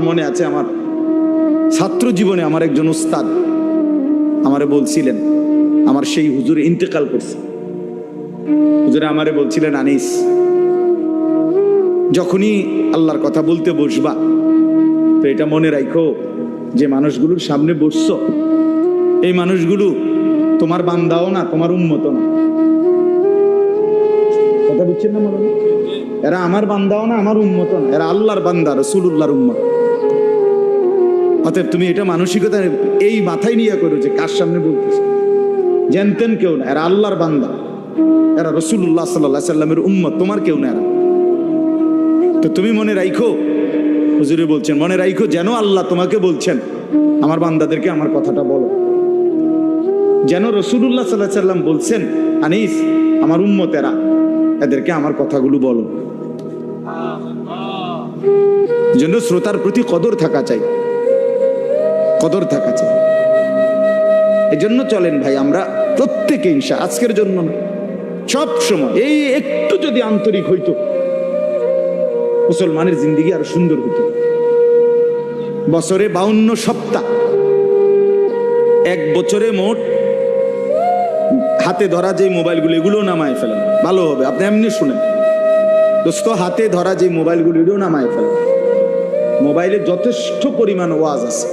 মনে আছে আমার ছাত্র জীবনে আমার একজন উস্তাদ আমারে বলছিলেন, আমার সেই হুজুর ইন্তেকাল করছে, হুজুরে আমারে বলছিলেন, আনিস যখনই আল্লাহর কথা বলতে বসবা তো এটা মনে রাখো যে মানুষগুলোর সামনে বসছো এই মানুষগুলো তোমার বান্দাও না, তোমার উম্মত না। কথা বুঝছেন না? এরা আমার বান্দাও না, আমার উম্মত না, এরা আল্লাহর বান্দা, রাসূলুল্লাহর উম্মত। অতএব তুমি এটা মানসিকতা এই মাথায় নিয়ে করো যে কার সামনে বলতেছে, জানতেন কেউ না, এরা আল্লাহর বান্দা, এরা রাসূলুল্লাহ সাল্লাল্লাহু আলাইহি সাল্লামের উম্মত, তোমার কেউ না এরা। তো তুমি মনে রাখো, হুজুরে বলছেন মনে রাখো যেন আল্লাহ তোমাকে বলছেন আমার বান্দাদেরকে আমার কথাটা বলো, যেন রাসূলুল্লাহ সাল্লাল্লাহু আলাইহি সাল্লাম বলছেন আনিস আমার উম্মত এরা, এদেরকে আমার কথাগুলো বলো। যেন শ্রোতার প্রতি কদর থাকা চাই, কদর থাকা চাই। এই জন্য চলেন ভাই আমরা প্রত্যেকে ইনশাআল্লাহ, আজকের জন্য না, সব সময় এই একটু যদি আন্তরিক হইতো মুসলমানের জিন্দেগি আরো সুন্দর হতো। বছরে 52 সপ্তাহ, এক বছরে মোট হাতে ধরা যে মোবাইলগুলো এগুলো নামায় ফেলেন, ভালো হবে। আপনি এমনি শুনেন দোস্ত, হাতে ধরা যে মোবাইলগুলো এগুলো নামায় ফেলেন। মোবাইলে যথেষ্ট পরিমাণ ওয়াজ আছে,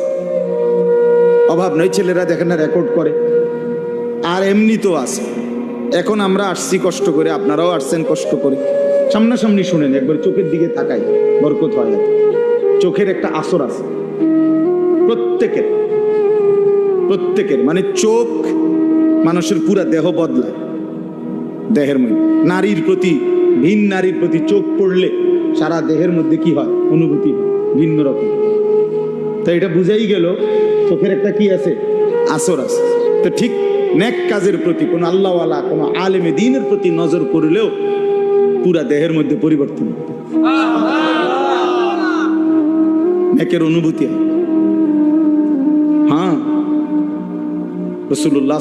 অভাব নয়। ছেলেরা দেখেন না রেকর্ড করে, আর এমনি তো আছে। এখন আমরা আসছি কষ্ট করে, আপনারাও আসছেন কষ্ট করে, সামনাসামনি শুনেন, একবার চোখের দিকে তাকাই, বরকত হয়। চোখের একটা আসর আছে প্রত্যেকের, প্রত্যেকের মানে চোখ মানুষের পুরা দেহ বদলায়। দেহের মধ্যে নারীর প্রতি, ভিন নারীর প্রতি চোখ পড়লে সারা দেহের মধ্যে কি হয়, অনুভূতি ভিন্ন রকম। তো এটা বুঝাই গেল চোখের একটা কি আছে, আসর আছে। তো ঠিক নেক কাজের প্রতি, কোন আল্লাহওয়ালা কোন আলেমে দ্বীনের প্রতি নজর করলেও পুরা দেহের মধ্যে পরিবর্তন, নেকের অনুভূতি। হ্যাঁ, রাসূলুল্লাহ